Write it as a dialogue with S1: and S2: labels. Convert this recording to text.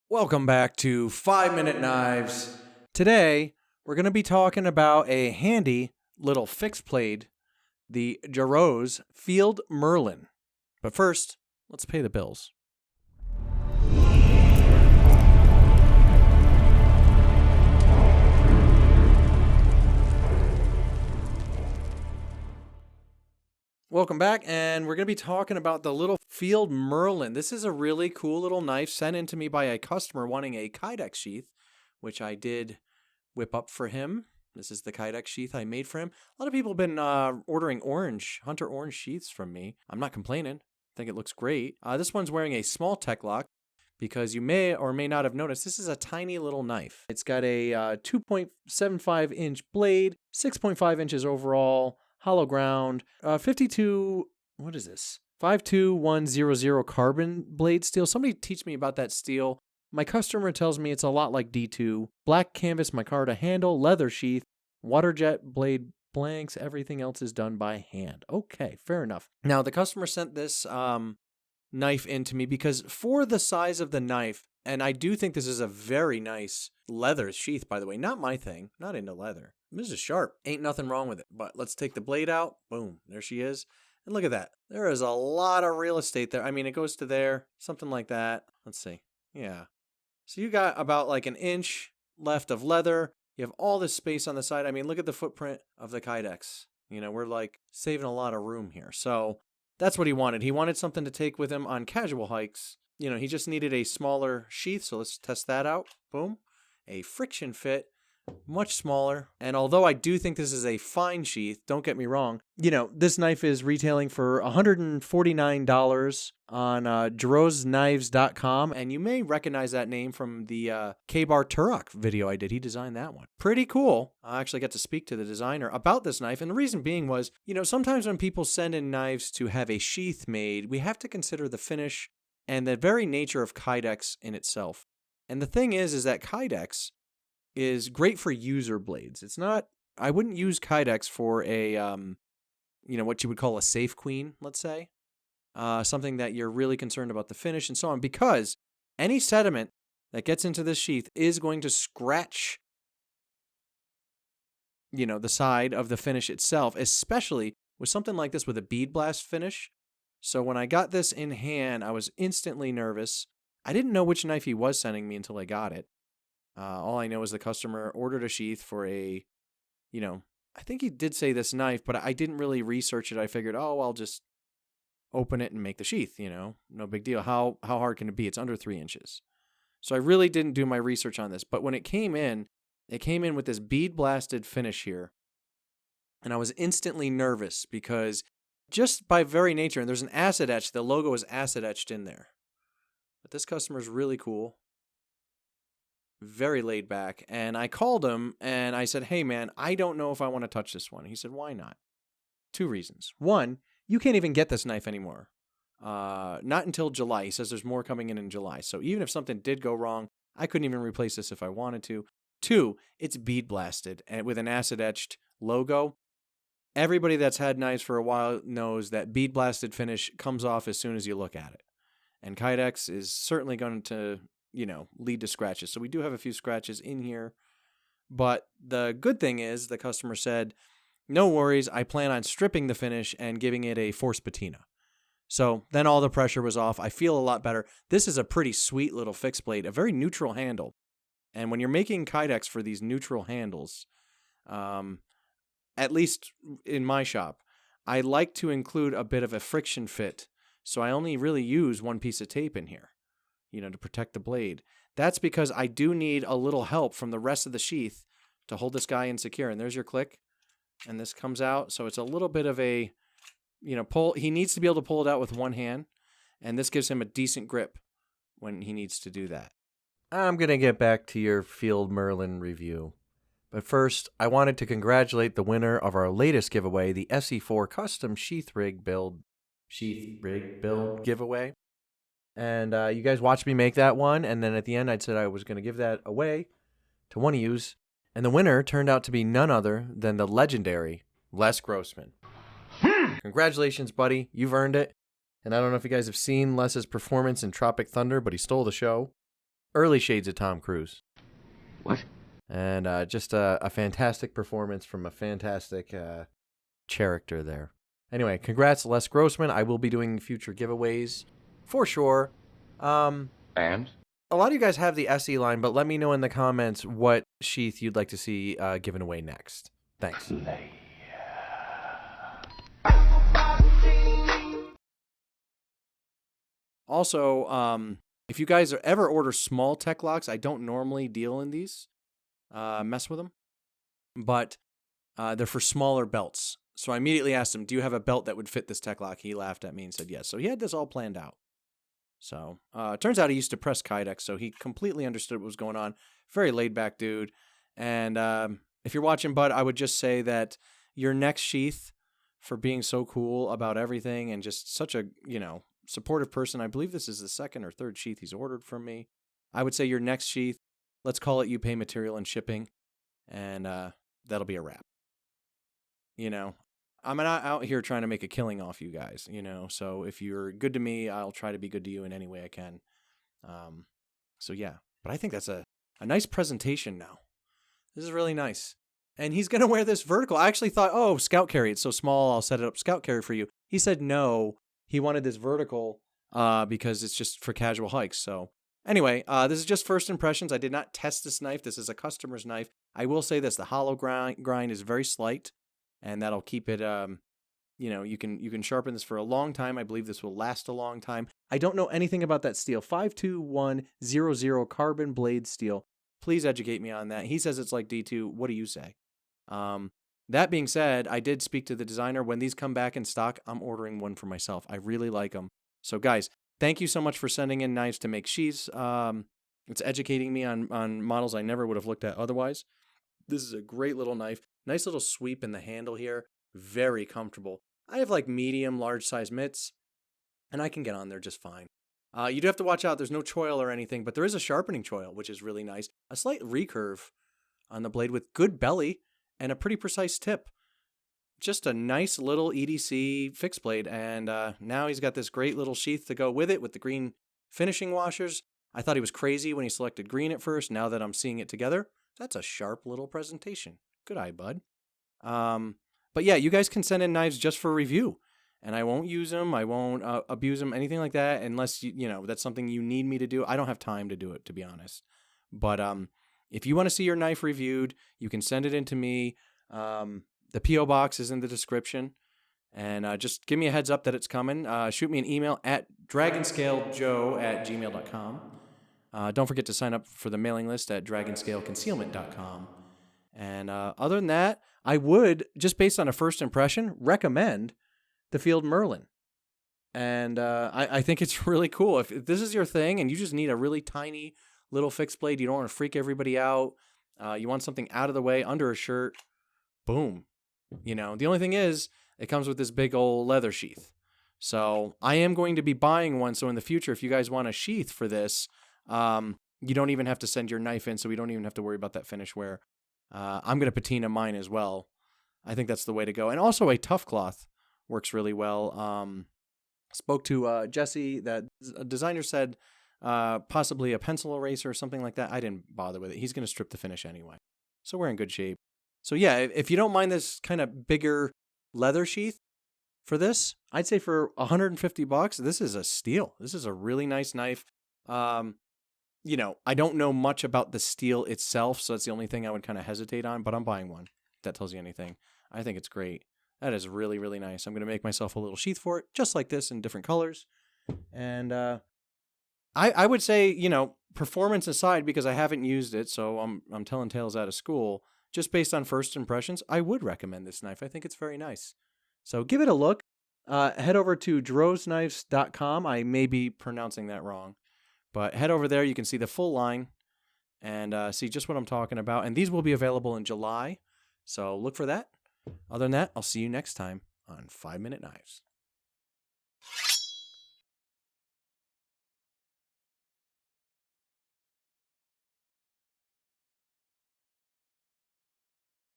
S1: Welcome back to 5-Minute Knives. Today, we're going to be talking about a handy little fixed blade, the Jarose Field Merlin. But first, let's pay the bills. Welcome back, and we're going to be talking about the little Field Merlin. This is a really cool little knife sent in to me by a customer wanting a Kydex sheath, which I did whip up for him. This is the Kydex sheath I made for him. A lot of people have been ordering Hunter Orange sheaths from me. I'm not complaining. I think it looks great. This one's wearing a small tech lock because you may or may not have noticed this is a tiny little knife. It's got a 2.75-inch blade, 6.5 inches overall, hollow ground, 52100 carbon blade steel. Somebody teach me about that steel. My customer tells me it's a lot like D2. Black canvas micarta handle, leather sheath, water jet blade blanks. Everything else is done by hand. Okay, fair enough. Now, the customer sent this knife in to me because for the size of the knife, and I do think this is a very nice leather sheath, by the way. Not my thing. Not into leather. This is sharp. Ain't nothing wrong with it. But let's take the blade out. Boom. There she is. And look at that. There is a lot of real estate there. I mean, it goes to there. Something like that. Let's see. Yeah. So you got about like an inch left of leather. You have all this space on the side. I mean, look at the footprint of the Kydex. You know, we're like saving a lot of room here. So that's what he wanted. He wanted something to take with him on casual hikes. You know, he just needed a smaller sheath. So let's test that out. Boom. A friction fit. Much smaller. And although I do think this is a fine sheath, don't get me wrong, you know, this knife is retailing for $149 on JarosKnives.com, and you may recognize that name from the K-Bar Turok video I did. He designed that one. Pretty cool. I actually got to speak to the designer about this knife, and the reason being was, you know, sometimes when people send in knives to have a sheath made, we have to consider the finish and the very nature of Kydex in itself. And the thing is that Kydex is great for user blades. It's not, I wouldn't use Kydex for a, what you would call a safe queen, let's say. Something that you're really concerned about the finish and so on, because any sediment that gets into this sheath is going to scratch, the side of the finish itself, especially with something like this with a bead blast finish. So when I got this in hand, I was instantly nervous. I didn't know which knife he was sending me until I got it. All I know is the customer ordered a sheath for I think he did say this knife, but I didn't really research it. I figured, I'll just open it and make the sheath, no big deal. How hard can it be? It's under 3 inches. So I really didn't do my research on this. But when it came in with this bead blasted finish here. And I was instantly nervous because just by very nature, and there's an acid etch, the logo is acid etched in there. But this customer's really cool. Very laid back. And I called him and I said, hey man, I don't know if I want to touch this one. He said, why not? 2 reasons. One, you can't even get this knife anymore. Not until July. He says there's more coming in July. So even if something did go wrong, I couldn't even replace this if I wanted to. 2, it's bead blasted and with an acid etched logo. Everybody that's had knives for a while knows that bead blasted finish comes off as soon as you look at it. And Kydex is certainly going to lead to scratches. So we do have a few scratches in here. But the good thing is the customer said, no worries, I plan on stripping the finish and giving it a force patina. So then all the pressure was off. I feel a lot better. This is a pretty sweet little fixed blade, a very neutral handle. And when you're making Kydex for these neutral handles, at least in my shop, I like to include a bit of a friction fit. So I only really use one piece of tape in here. To protect the blade. That's because I do need a little help from the rest of the sheath to hold this guy in secure. And there's your click. And this comes out. So it's a little bit of a, pull. He needs to be able to pull it out with one hand. And this gives him a decent grip when he needs to do that. I'm going to get back to your Field Merlin review. But first, I wanted to congratulate the winner of our latest giveaway, the SE4 Custom Sheath Rig Build giveaway. And you guys watched me make that one. And then at the end, I said I was going to give that away to one of yous. And the winner turned out to be none other than the legendary Les Grossman. Congratulations, buddy. You've earned it. And I don't know if you guys have seen Les's performance in Tropic Thunder, but he stole the show. Early shades of Tom Cruise.
S2: What?
S1: And just a fantastic performance from a fantastic character there. Anyway, congrats, Les Grossman. I will be doing future giveaways for sure.
S2: And?
S1: A lot of you guys have the SE line, but let me know in the comments what sheath you'd like to see given away next. Thanks. Also, if you guys ever order small tech locks, I don't normally deal in these, mess with them, but they're for smaller belts. So I immediately asked him, do you have a belt that would fit this tech lock? He laughed at me and said yes. So he had this all planned out. So it turns out he used to press Kydex, so he completely understood what was going on. Very laid back dude. And if you're watching, bud, I would just say that your next sheath, for being so cool about everything and just such a, supportive person. I believe this is the second or third sheath he's ordered from me. I would say your next sheath, let's call it you pay material and shipping, and that'll be a wrap. I'm not out here trying to make a killing off you guys, so if you're good to me, I'll try to be good to you in any way I can. So yeah, but I think that's a nice presentation now. This is really nice. And he's going to wear this vertical. I actually thought, oh, scout carry, it's so small, I'll set it up scout carry for you. He said no. He wanted this vertical because it's just for casual hikes. So anyway, this is just first impressions. I did not test this knife. This is a customer's knife. I will say this, the hollow grind is very slight, and that'll keep it, you can sharpen this for a long time. I believe this will last a long time. I don't know anything about that steel. 52100 carbon blade steel. Please educate me on that. He says it's like D2. What do you say? That being said, I did speak to the designer. When these come back in stock, I'm ordering one for myself. I really like them. So guys, thank you so much for sending in knives to make sheaths. It's educating me on models I never would have looked at otherwise. This is a great little knife. Nice little sweep in the handle here. Very comfortable. I have like medium, large size mitts, and I can get on there just fine. You do have to watch out. There's no choil or anything, but there is a sharpening choil, which is really nice. A slight recurve on the blade with good belly and a pretty precise tip. Just a nice little EDC fixed blade, and now he's got this great little sheath to go with it with the green finishing washers. I thought he was crazy when he selected green at first. Now that I'm seeing it together, that's a sharp little presentation. Good eye, bud. But yeah, you guys can send in knives just for review, and I won't use them. I won't abuse them, anything like that, unless that's something you need me to do. I don't have time to do it, to be honest. But if you want to see your knife reviewed, you can send it in to me. The P.O. box is in the description. And just give me a heads up that it's coming. Shoot me an email at dragonscalejoe@gmail.com. Don't forget to sign up for the mailing list at dragonscaleconcealment.com. And other than that, I would, just based on a first impression, recommend the Field Merlin. And I think it's really cool. If this is your thing and you just need a really tiny little fixed blade, you don't want to freak everybody out, you want something out of the way, under a shirt, boom. The only thing is, it comes with this big old leather sheath. So I am going to be buying one. So in the future, if you guys want a sheath for this, you don't even have to send your knife in. So we don't even have to worry about that finish wear. I'm going to patina mine as well. I think that's the way to go. And also a tough cloth works really well. Spoke to Jesse, that designer said possibly a pencil eraser or something like that. I didn't bother with it. He's going to strip the finish anyway. So we're in good shape. So yeah, if you don't mind this kind of bigger leather sheath for this, I'd say for $150, this is a steal. This is a really nice knife. I don't know much about the steel itself, so that's the only thing I would kind of hesitate on, but I'm buying one. If that tells you anything. I think it's great. That is really, really nice. I'm going to make myself a little sheath for it, just like this in different colors. And I would say, performance aside, because I haven't used it, so I'm telling tales out of school. Just based on first impressions, I would recommend this knife. I think it's very nice. So give it a look. Head over to drozknives.com. I may be pronouncing that wrong, but head over there. You can see the full line and see just what I'm talking about. And these will be available in July. So look for that. Other than that, I'll see you next time on 5 Minute Knives.